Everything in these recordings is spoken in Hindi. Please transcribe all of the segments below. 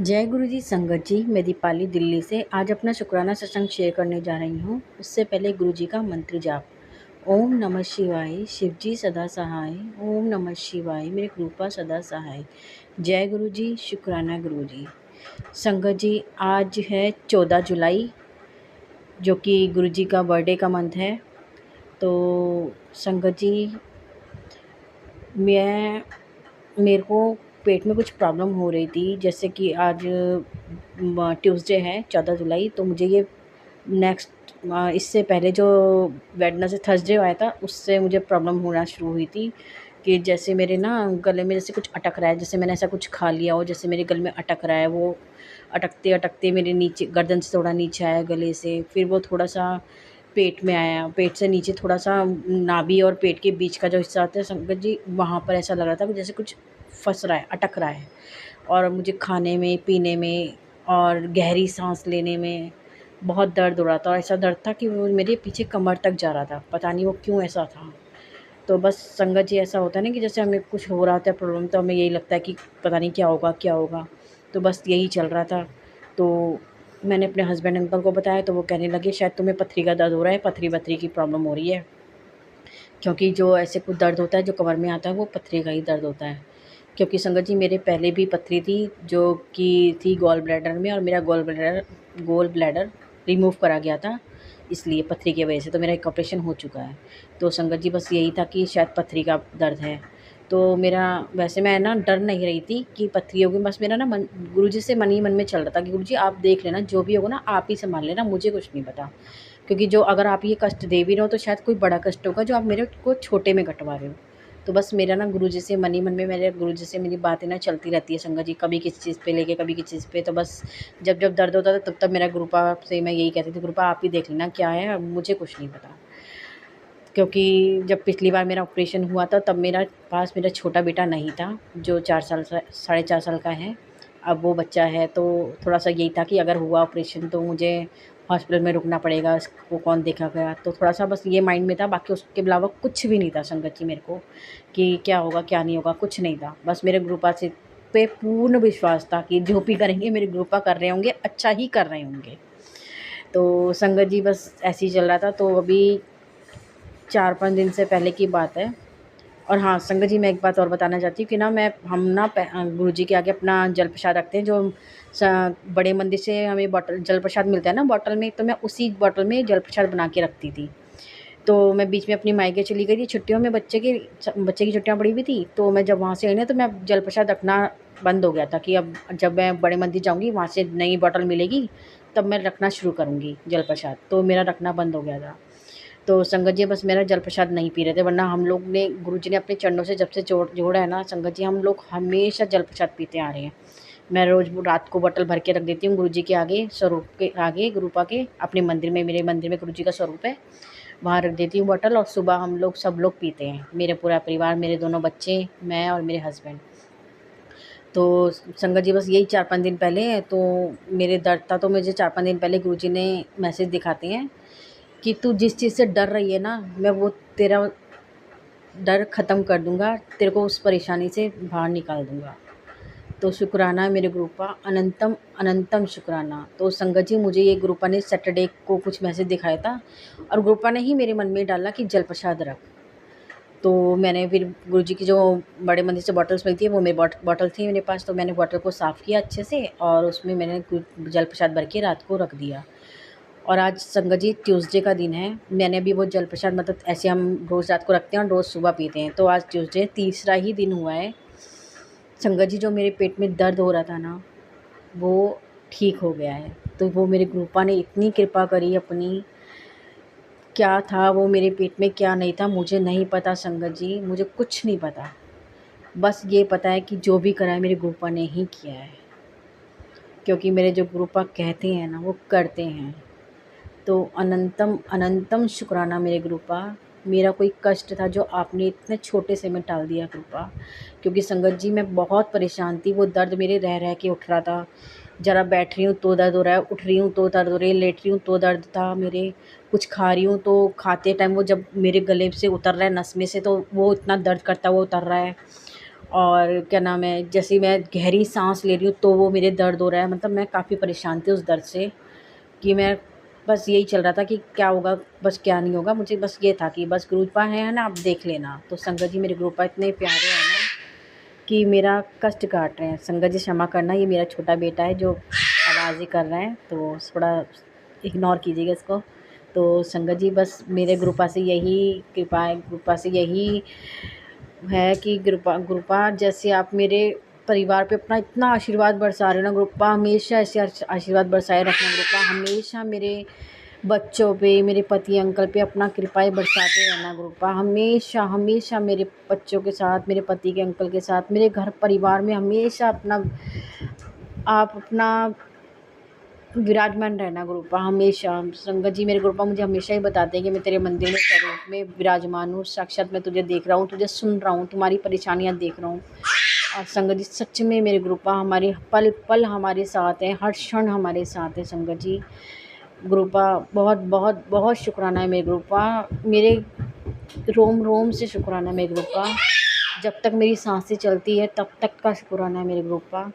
जय गुरु जी संगत जी, मैं दीपाली दिल्ली से आज अपना शुक्राना सत्संग शेयर करने जा रही हूँ। उससे पहले गुरु जी का मंत्र जाप। ओम नमः शिवाय, शिव जी सदा सहाय। ओम नमः शिवाय, मेरे कृपा सदा सहाय। जय गुरु जी, शुक्राना गुरु जी। संगत जी, आज है 14 जुलाई, जो कि गुरु जी का बर्थडे का मंथ है। तो संगत जी, मेरे को पेट में कुछ प्रॉब्लम हो रही थी। जैसे कि आज ट्यूसडे है 14 जुलाई, तो मुझे ये नेक्स्ट इससे पहले जो वेडनेसडे थर्सडे आया था, उससे मुझे प्रॉब्लम होना शुरू हुई थी कि जैसे मेरे ना गले में जैसे कुछ अटक रहा है, जैसे मैंने ऐसा कुछ खा लिया हो, जैसे मेरे गले में अटक रहा है। वो अटकते अटकते मेरे नीचे गर्दन से थोड़ा नीचे आया गले से, फिर वो थोड़ा सा पेट में आया, पेट से नीचे थोड़ा सा नाभि और पेट के बीच का जो हिस्सा आता है संगत जी, वहाँ पर ऐसा लग रहा था कि जैसे कुछ फंस रहा है, अटक रहा है। और मुझे खाने में, पीने में और गहरी सांस लेने में बहुत दर्द हो रहा था। और ऐसा दर्द था कि वो मेरे पीछे कमर तक जा रहा था, पता नहीं वो क्यों ऐसा था। तो बस संगत जी, ऐसा होता है ना कि जैसे हमें कुछ हो रहा होता है प्रॉब्लम, तो हमें यही लगता है कि पता नहीं क्या होगा क्या होगा। तो बस यही चल रहा था। तो मैंने अपने हस्बैंड अंकल को बताया, तो वो कहने लगे शायद तुम्हें पथरी का दर्द हो रहा है, पथरी वथरी की प्रॉब्लम हो रही है। क्योंकि जो ऐसे कुछ दर्द होता है जो कमर में आता है, वो पथरी का ही दर्द होता है। क्योंकि संगत जी, मेरे पहले भी पथरी थी, जो कि थी गॉल ब्लैडर में, और मेरा गॉल ब्लैडर रिमूव करा गया था, इसलिए पथरी की वजह से। तो मेरा एक ऑपरेशन हो चुका है। तो संगत जी, बस यही था कि शायद पथरी का दर्द है। तो मेरा, वैसे मैं ना डर नहीं रही थी कि पथरी होगी, बस मेरा ना मन गुरुजी से मन ही मन में चल रहा था कि गुरुजी आप देख लेना, जो भी होगा ना आप ही संभाल लेना, मुझे कुछ नहीं पता। क्योंकि जो अगर आप ये कष्ट दे भी रहे हो, तो शायद कोई बड़ा कष्ट होगा जो आप मेरे को छोटे में कटवा रहे हो। तो बस मेरा ना गुरुजी से मन ही मन में, मेरे गुरुजी से मेरी बातें ना चलती रहती है संगत जी, कभी किसी चीज़ पे लेके, कभी किसी चीज़ पे। तो बस जब जब दर्द होता था, तब तब मेरा गुरुपा से मैं यही कहती थी, गुरुपा आप ही देख लेना क्या है, मुझे कुछ नहीं पता। क्योंकि जब पिछली बार मेरा ऑपरेशन हुआ था, तब मेरा पास मेरा छोटा बेटा नहीं था, जो 4 साल 4.5 साल का है। अब वो बच्चा है, तो थोड़ा-सा यही था कि अगर हुआ ऑपरेशन तो मुझे हॉस्पिटल में रुकना पड़ेगा, इसको कौन देखेगा। तो थोड़ा-सा बस ये माइंड में था, बाकी उसके अलावा कुछ भी नहीं था संगत जी मेरे को, कि क्या होगा, क्या नहीं होगा, कुछ नहीं था। बस मेरे गुरुपा से पे पूर्ण विश्वास था कि जो भी करेंगे मेरे गुरुपा कर रहे होंगे, अच्छा ही कर रहे होंगे। तो संगत जी, बस ऐसे ही चल रहा था। तो अभी 4-5 दिन से पहले की बात है। और हाँ, संगत जी, मैं एक बात और बताना चाहती हूँ कि ना हम ना गुरुजी के आगे अपना जल प्रसाद रखते हैं, जो बड़े मंदिर से हमें बॉटल जल प्रसाद मिलता है ना बॉटल में, तो मैं उसी बॉटल में जल प्रसाद बना के रखती थी। तो मैं बीच में अपनी मायके चली गई थी छुट्टियों में, बच्चे की छुट्टियाँ पड़ी हुई थी। तो मैं जब वहाँ से आई ना, तो मैं जल प्रसाद रखना बंद हो गया था कि अब जब मैं बड़े मंदिर जाऊँगी, वहाँ से नई बॉटल मिलेगी, तब मैं रखना शुरू करूँगी जल प्रसाद। तो मेरा रखना बंद हो गया था। तो संगत जी, बस मेरा जल प्रसाद नहीं पी रहे थे, वरना हम लोग ने, गुरुजी ने अपने चरणों से जब से जोड़ा है ना संगत जी, हम लोग हमेशा जल प्रसाद पीते आ रहे हैं। मैं रोज़ वो रात को बॉटल भर के रख देती हूँ गुरुजी के आगे, स्वरूप के आगे, गुरुपा के अपने मंदिर में, मेरे मंदिर में गुरुजी का स्वरूप है, वहाँ रख देती हूँ बॉटल। और सुबह हम लोग सब लोग पीते हैं, मेरे पूरा परिवार, मेरे दोनों बच्चे, मैं और मेरे हस्बैंड। तो संगत जी, बस यही 4-5 दिन पहले तो मेरे दर्द था, तो मुझे 4-5 दिन पहले गुरुजी ने मैसेज दिखाते हैं कि तू जिस चीज़ से डर रही है ना, मैं वो तेरा डर ख़त्म कर दूँगा, तेरे को उस परेशानी से बाहर निकाल दूँगा। तो शुक्राना है मेरे गुरुपा, अनंतम अनंतम शुक्राना। तो संगत जी, मुझे ये गुरुपा ने सैटरडे को कुछ मैसेज दिखाया था, और गुरुपा ने ही मेरे मन में डाला कि जल प्रसाद रख। तो मैंने फिर गुरुजी की जो बड़े मंदिर से बॉटल्स मिलती है, वो मेरी बॉटल थी मेरे पास, तो मैंने बॉटल को साफ़ किया अच्छे से, और उसमें मैंने जल प्रसाद भर के रात को रख दिया। और आज संगत जी ट्यूसडे का दिन है। मैंने अभी वो जल प्रसाद, मतलब ऐसे हम रोज़ रात को रखते हैं और रोज़ सुबह पीते हैं, तो आज ट्यूसडे तीसरा ही दिन हुआ है संगत जी, जो मेरे पेट में दर्द हो रहा था ना, वो ठीक हो गया है। तो वो मेरे गुरुपा ने इतनी कृपा करी अपनी, क्या था वो मेरे पेट में क्या नहीं था मुझे नहीं पता संगत जी, मुझे कुछ नहीं पता। बस ये पता है कि जो भी करा है मेरे गुरुपा ने ही किया है, क्योंकि मेरे जो गुरुपा कहते हैं ना, वो करते हैं। तो अनंतम अनंतम शुक्राना मेरे गुरुपा, मेरा कोई कष्ट था जो आपने इतने छोटे से में टाल दिया कृपा। क्योंकि संगत जी, मैं बहुत परेशान थी, वो दर्द मेरे रह रह के उठ रहा था। ज़रा बैठ रही हूँ तो दर्द हो रहा है, उठ रही हूँ तो दर्द हो रही है, लेट रही हूँ तो दर्द था मेरे, कुछ खा रही हूँ तो खाते टाइम वो जब मेरे गले से उतर रहा है नस में से, तो वो इतना दर्द करता हुआ उतर रहा है। और क्या नाम है, जैसे ही मैं गहरी साँस ले रही हूँ तो वो मेरे दर्द हो रहा है। मतलब मैं काफ़ी परेशान थी उस दर्द से कि मैं बस यही चल रहा था कि क्या होगा, बस क्या नहीं होगा। मुझे बस ये था कि बस गुरुपा है ना, आप देख लेना। तो संगत जी मेरे गुरुपा इतने प्यारे हैं ना कि मेरा कष्ट काट रहे हैं। संगत जी क्षमा करना, ये मेरा छोटा बेटा है जो आवाज़ें कर रहा है, तो थोड़ा इग्नोर कीजिएगा इसको। तो संगत जी बस मेरे गुरुपा से यही कृपा है, गुरुपा से यही है कि गुरुपा गुरुपा जैसे आप मेरे परिवार पे अपना इतना आशीर्वाद बरसा रहे हो ना गुरुपा, हमेशा ऐसे आशीर्वाद बरसाए रखना गुरुपा। हमेशा मेरे बच्चों पे, मेरे पति अंकल पे अपना कृपाएँ बरसाते रहना गुरुपा। हमेशा हमेशा मेरे बच्चों के साथ, मेरे पति के अंकल के साथ, मेरे घर परिवार में हमेशा अपना आप अपना विराजमान रहना गुरुपा हमेशा। संगत जी मेरे गुरुपा मुझे हमेशा ही बताते हैं कि मैं तेरे मंदिर में स्वरूप में विराजमान हूँ, साक्षात मैं तुझे देख रहा हूँ, तुझे सुन रहा हूँ, तुम्हारी परेशानियाँ देख रहा हूँ। और संगत जी सच में मेरे गुरुपा हमारे पल पल हमारे साथ हैं, हर क्षण हमारे साथ हैं संगत जी। गुरुपा बहुत बहुत बहुत शुक्राना है मेरे गुरुपा, मेरे रोम रोम से शुक्राना है मेरे गुरुपा। जब तक मेरी सांसें चलती है तब तक का शुक्राना है मेरे गुरुपा।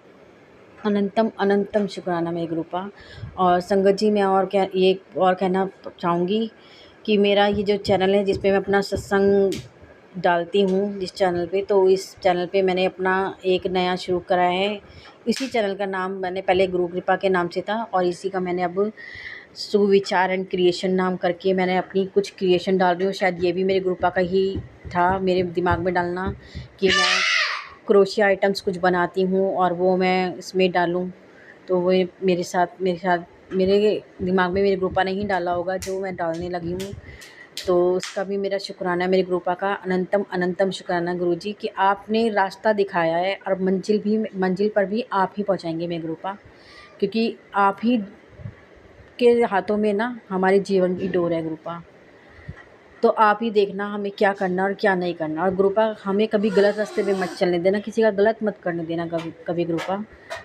अनंतम अनंतम शुक्राना मेरे गुरुपा। और संगत जी मैं और क्या ये और कहना चाहूँगी कि मेरा ये जो चैनल है जिस पे मैं अपना सत्संग डालती हूँ, जिस चैनल पे, तो इस चैनल पे मैंने अपना एक नया शुरू करा है। इसी चैनल का नाम मैंने पहले गुरु कृपा के नाम से था और इसी का मैंने अब सुविचार एंड क्रिएशन नाम करके मैंने अपनी कुछ क्रिएशन डाल रही हूँ। शायद ये भी मेरे गुरुपा का ही था मेरे दिमाग में डालना कि मैं क्रोशिया आइटम्स कुछ बनाती हूँ और वो मैं इसमें डालूँ। तो वो मेरे साथ मेरे दिमाग में मेरे गुरुपा ने ही डाला होगा जो मैं डालने लगी हूँ। तो उसका भी मेरा शुक्राना है मेरे गुरुपा का, अनंतम अनंतम शुक्राना गुरुजी कि आपने रास्ता दिखाया है और मंजिल पर भी आप ही पहुँचाएँगे मेरे गुरुपा, क्योंकि आप ही के हाथों में ना हमारे जीवन की डोर है गुरुपा। तो आप ही देखना हमें क्या करना और क्या नहीं करना। और गुरुपा हमें कभी गलत रास्ते पे मत चलने देना, किसी का गलत मत करने देना कभी कभी गुरुपा।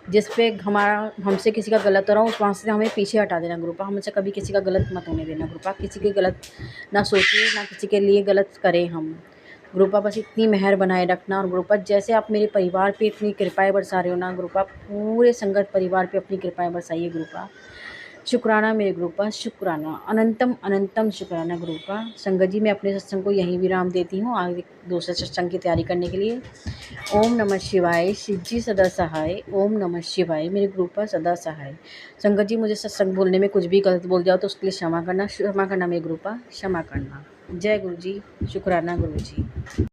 जिस पे हमारा हमसे किसी का गलत हो रहा हो वहाँ से हमें पीछे हटा देना गुरुपा। हमसे कभी किसी का गलत मत होने देना गुरुपा, किसी के गलत ना सोचिए, ना किसी के लिए गलत करें हम गुरुपा। बस इतनी मेहर बनाए रखना। और गुरुपा जैसे आप मेरे परिवार पे इतनी कृपाएँ बरसा रहे हो ना गुरुपा, पूरे संगत परिवार पे अपनी कृपाएँ बरसाइए गुरुपा। शुक्राना मेरे गुरुपा, शुक्राना, अनंतम अनंतम शुक्राना गुरुपा। संगत जी मैं अपने सत्संग को यहीं विराम देती हूँ आगे दूसरे सत्संग की तैयारी करने के लिए। ओम नमः शिवाय, शिव जी सदा सहाय। ओम नमः शिवाय, मेरे गुरुपा सदा सहाय। संगत जी मुझे सत्संग बोलने में कुछ भी गलत बोल जाओ तो उसके लिए क्षमा करना मेरे गुरुपा, क्षमा करना। जय गुरु जी, शुक्राना गुरु जी।